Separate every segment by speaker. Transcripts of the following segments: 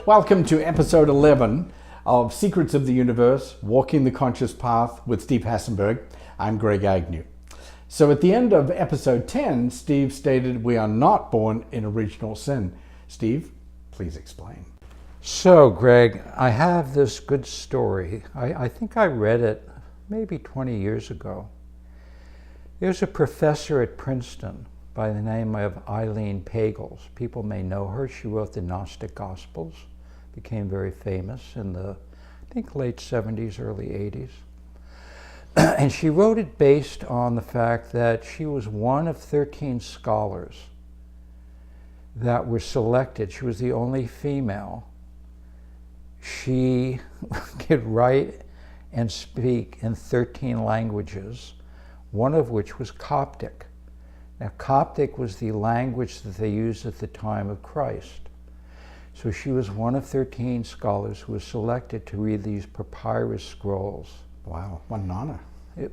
Speaker 1: Welcome to episode 11 of Secrets of the Universe, Walking the Conscious Path with Steve Hasenberg. I'm Greg Agnew. So at the end of episode 10, Steve stated we are not born in original sin. Steve, please explain.
Speaker 2: So, Greg, I have this good story. I think I read it maybe 20 years ago. There's a professor at Princeton by the name of Eileen Pagels. People may know her. She wrote the Gnostic Gospels, became very famous in the, I think, late 70s, early 80s. And she wrote it based on the fact that she was one of 13 scholars that were selected. She was the only female. She could write and speak in 13 languages, one of which was Coptic. Now, Coptic was the language that they used at the time of Christ. So she was one of 13 scholars who was selected to read these papyrus scrolls.
Speaker 1: Wow, what an honor.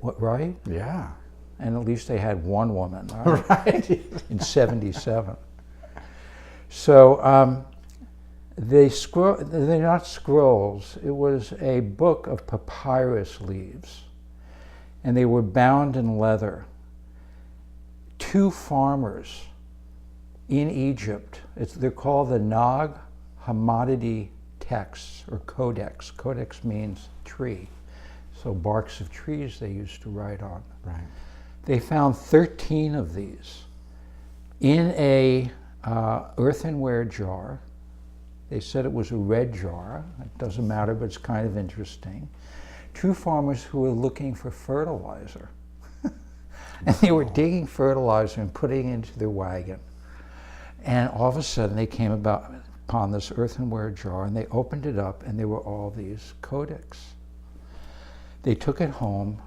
Speaker 2: Right?
Speaker 1: Yeah.
Speaker 2: And at least they had one woman,
Speaker 1: Right.
Speaker 2: in 77. So they're not scrolls. It was a book of papyrus leaves. And they were bound in leather. Two farmers in Egypt, they're called the Nag Hammadi texts, or codex. Codex means tree. So barks of trees they used to write on.
Speaker 1: Right.
Speaker 2: They found 13 of these in a earthenware jar. They said it was a red jar. It doesn't matter, but it's kind of interesting. Two farmers who were looking for fertilizer. And they were digging fertilizer and putting it into their wagon. And all of a sudden they came upon this earthenware jar, and they opened it up, and there were all these codex. They took it home,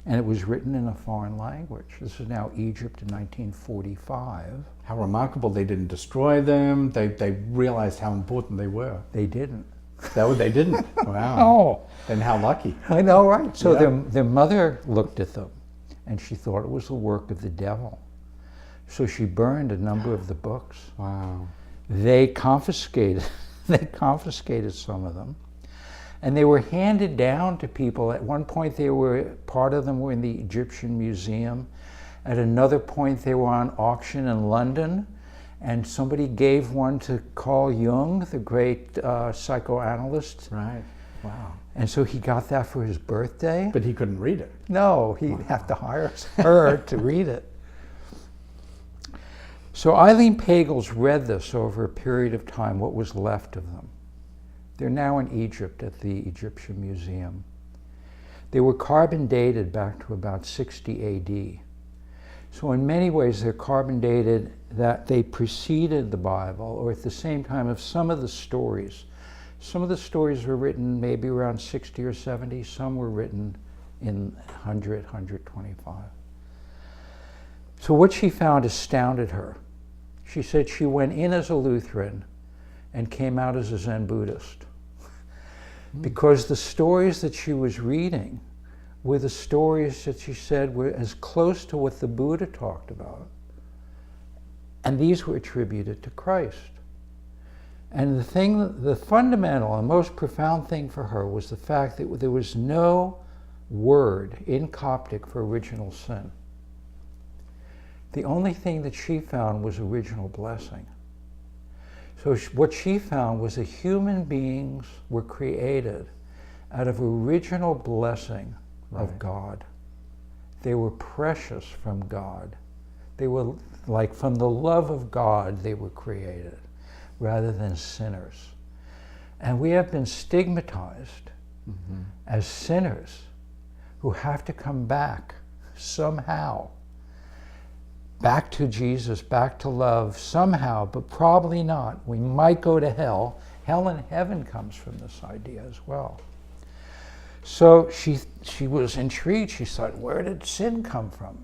Speaker 2: and it was written in a foreign language. This is now Egypt in 1945.
Speaker 1: How remarkable they didn't destroy them. They realized how important they were.
Speaker 2: They didn't.
Speaker 1: They didn't? Wow.
Speaker 2: Oh.
Speaker 1: Then how lucky.
Speaker 2: I know, right? So
Speaker 1: Yeah.
Speaker 2: their mother looked at them, and she thought it was the work of the devil. So she burned a number of the books.
Speaker 1: Wow.
Speaker 2: They confiscated some of them, and they were handed down to people. At one point, part of them were in the Egyptian Museum. At another point, they were on auction in London, and somebody gave one to Carl Jung, the great psychoanalyst.
Speaker 1: Right. Wow.
Speaker 2: And so he got that for his birthday.
Speaker 1: But he couldn't read it.
Speaker 2: No, he'd have to hire her to read it. So Eileen Pagels read this over a period of time, what was left of them. They're now in Egypt at the Egyptian Museum. They were carbon dated back to about 60 AD. So in many ways they're carbon dated that they preceded the Bible, or at the same time of some of the stories. Some of the stories were written maybe around 60 or 70. Some were written in 100, 125. So what she found astounded her. She said she went in as a Lutheran and came out as a Zen Buddhist. Because the stories that she was reading were the stories that she said were as close to what the Buddha talked about. And these were attributed to Christ. And the fundamental and most profound thing for her was the fact that there was no word in Coptic for original sin. The only thing that she found was original blessing. So what she found was that human beings were created out of original blessing of God. They were precious from God. They were like from the love of God they were created, rather than sinners. And we have been stigmatized as sinners who have to come back somehow, back to Jesus, back to love somehow, but probably not. We might go to hell. Hell and heaven comes from this idea as well. So she was intrigued. She thought, where did sin come from?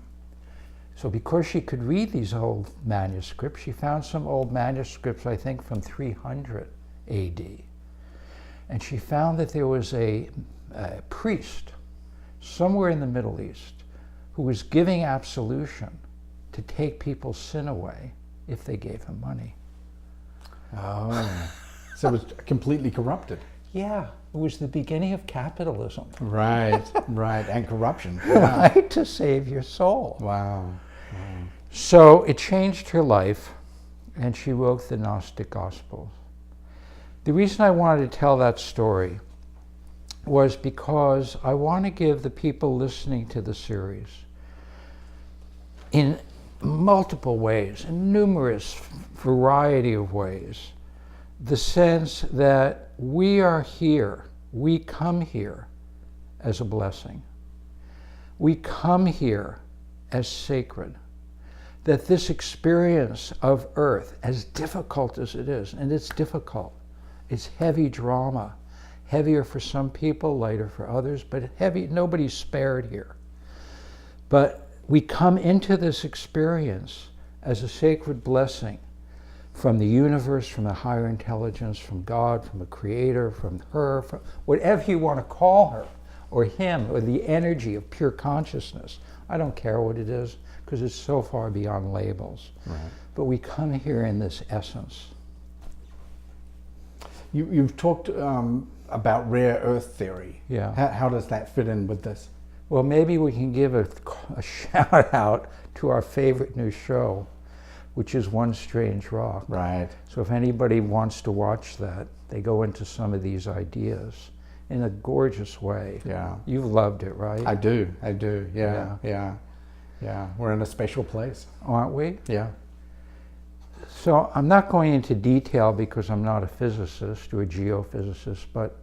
Speaker 2: So because she could read these old manuscripts, she found some old manuscripts, I think from 300 AD. And she found that there was a priest somewhere in the Middle East who was giving absolution to take people's sin away if they gave him money.
Speaker 1: Oh, So it was completely corrupted.
Speaker 2: Yeah, it was the beginning of capitalism.
Speaker 1: Right, right, and corruption. Yeah.
Speaker 2: Right, to save your soul.
Speaker 1: Wow.
Speaker 2: So it changed her life, and she wrote the Gnostic Gospels. The reason I wanted to tell that story was because I want to give the people listening to the series, in multiple ways, in numerous variety of ways, the sense that we are here, we come here as a blessing. We come here as sacred. That this experience of Earth, as difficult as it is, and it's difficult, it's heavy drama, heavier for some people, lighter for others, but heavy, nobody's spared here. But we come into this experience as a sacred blessing from the universe, from a higher intelligence, from God, from a creator, from her, from whatever you want to call her, or him, or the energy of pure consciousness. I don't care what it is, because it's so far beyond labels.
Speaker 1: Right.
Speaker 2: But we come here in this essence.
Speaker 1: You've talked about rare earth theory.
Speaker 2: Yeah.
Speaker 1: How does that fit in with this?
Speaker 2: Well, maybe we can give a shout out to our favorite new show, which is One Strange Rock.
Speaker 1: Right.
Speaker 2: So if anybody wants to watch that, they go into some of these ideas in a gorgeous way.
Speaker 1: Yeah.
Speaker 2: You've loved it, right?
Speaker 1: I do. Yeah. We're in a special place.
Speaker 2: Aren't we?
Speaker 1: Yeah.
Speaker 2: So I'm not going into detail because I'm not a physicist or a geophysicist, but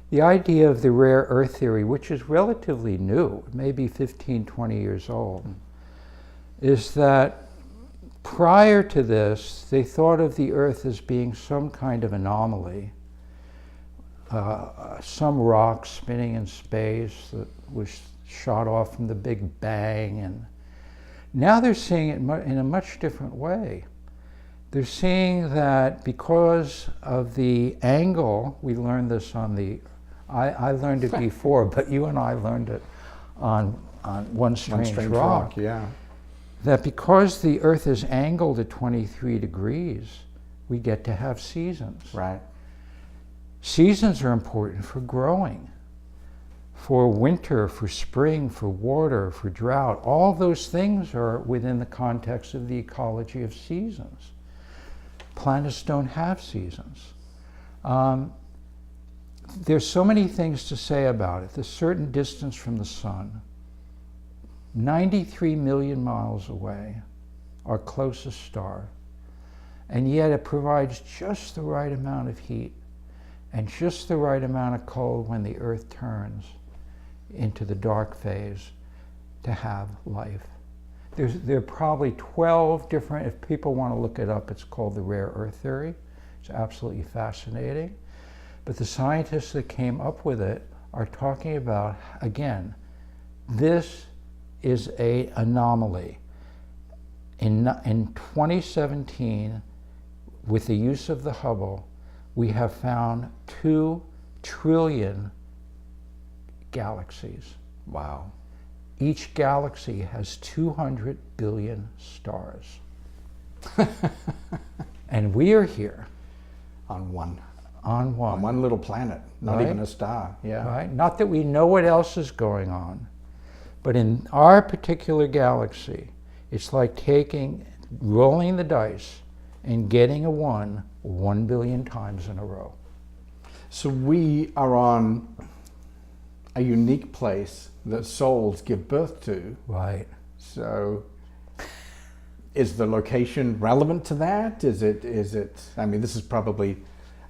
Speaker 2: the idea of the rare earth theory, which is relatively new, maybe 15, 20 years old, is that prior to this, they thought of the Earth as being some kind of anomaly, some rock spinning in space that was shot off from the Big Bang, and now they're seeing it in a much different way. They're seeing that because of the angle, we learned this on the, I learned it before, but you and I learned it on One Strange Rock.
Speaker 1: Yeah.
Speaker 2: That because the Earth is angled at 23 degrees, we get to have seasons.
Speaker 1: Right.
Speaker 2: Seasons are important for growing, for winter, for spring, for water, for drought. All those things are within the context of the ecology of seasons. Planets don't have seasons. There's so many things to say about it. There's a certain distance from the sun. 93 million miles away, our closest star, and yet it provides just the right amount of heat and just the right amount of cold when the Earth turns into the dark phase to have life. There are probably 12 different, if people want to look it up, it's called the rare earth theory. It's absolutely fascinating. But the scientists that came up with it are talking about, again, this is an anomaly. In 2017, with the use of the Hubble, we have found 2 trillion galaxies.
Speaker 1: Wow.
Speaker 2: Each galaxy has 200 billion stars. And we are here.
Speaker 1: On one.
Speaker 2: On one.
Speaker 1: On one little planet, not
Speaker 2: Right.
Speaker 1: even a star. Yeah.
Speaker 2: Right? Not that we know what else is going on, but in our particular galaxy, it's like rolling the dice and getting a 1 billion times in a row.
Speaker 1: So we are on a unique place that souls give birth to.
Speaker 2: Right.
Speaker 1: So is the location relevant to that? Is it, I mean, this is probably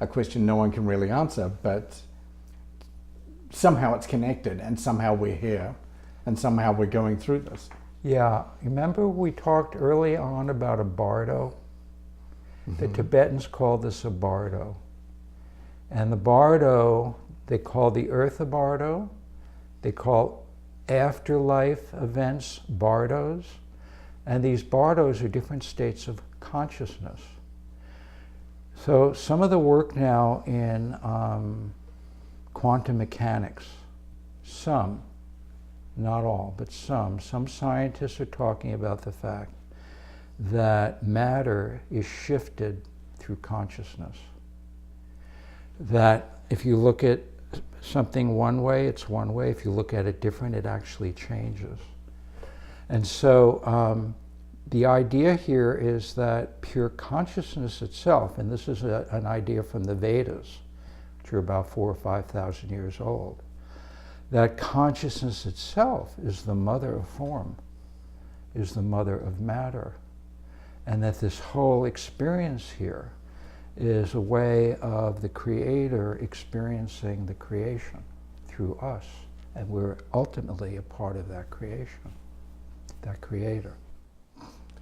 Speaker 1: a question no one can really answer, but somehow it's connected and somehow we're here and somehow we're going through this.
Speaker 2: Yeah. Remember we talked early on about a bardo? The Tibetans call this a bardo. And the bardo, they call the earth a bardo. They call afterlife events bardos. And these bardos are different states of consciousness. So some of the work now in quantum mechanics, some, not all, but some scientists are talking about the fact that matter is shifted through consciousness. that if you look at something one way, it's one way. If you look at it different, it actually changes. And so the idea here is that pure consciousness itself, and this is an idea from the Vedas, which are about 4,000 or 5,000 years old, that consciousness itself is the mother of form, is the mother of matter, and that this whole experience here is a way of the Creator experiencing the creation through us, and we're ultimately a part of that creation, that Creator.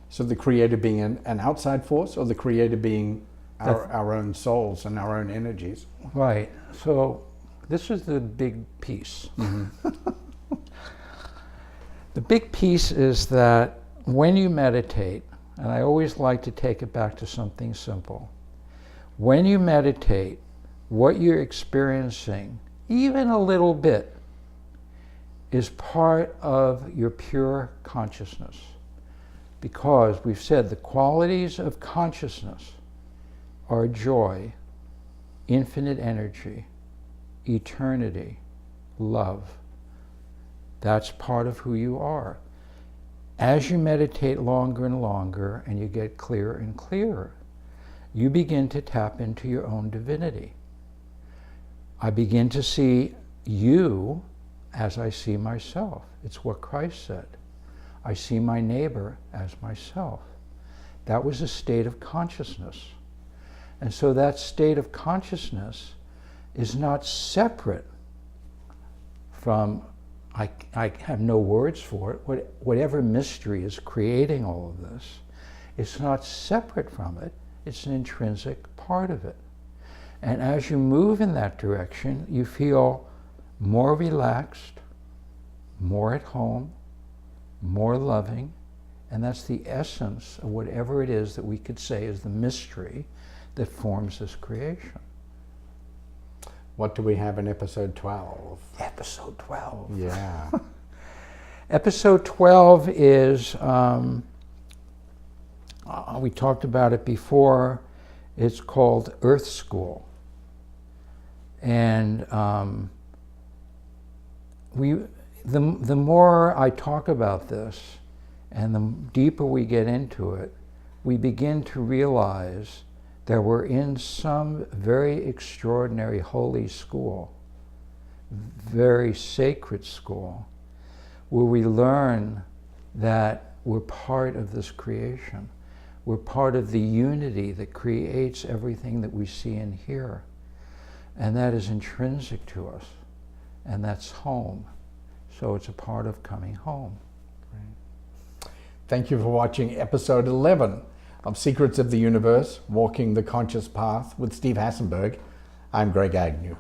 Speaker 1: So the Creator being an outside force, or the Creator being our own souls and our own energies?
Speaker 2: Right. So this is the big piece.
Speaker 1: Mm-hmm.
Speaker 2: The big piece is that when you meditate, and I always like to take it back to something simple, when you meditate, what you're experiencing, even a little bit, is part of your pure consciousness. Because we've said the qualities of consciousness are joy, infinite energy, eternity, love. That's part of who you are. As you meditate longer and longer and you get clearer and clearer, you begin to tap into your own divinity. I begin to see you as I see myself. It's what Christ said. I see my neighbor as myself. That was a state of consciousness. And so that state of consciousness is not separate from, I have no words for it, whatever mystery is creating all of this, it's not separate from it. It's an intrinsic part of it. And as you move in that direction, you feel more relaxed, more at home, more loving, and that's the essence of whatever it is that we could say is the mystery that forms this creation.
Speaker 1: What do we have in episode 12?
Speaker 2: Episode 12.
Speaker 1: Yeah.
Speaker 2: Episode 12 is, we talked about it before, it's called Earth School. And the more I talk about this, and the deeper we get into it, we begin to realize that we're in some very extraordinary holy school, very sacred school, where we learn that we're part of this creation. We're part of the unity that creates everything that we see and hear. And that is intrinsic to us. And that's home. So it's a part of coming home.
Speaker 1: Right. Thank you for watching episode 11 of Secrets of the Universe, Walking the Conscious Path with Steve Hasenberg. I'm Greg Agnew.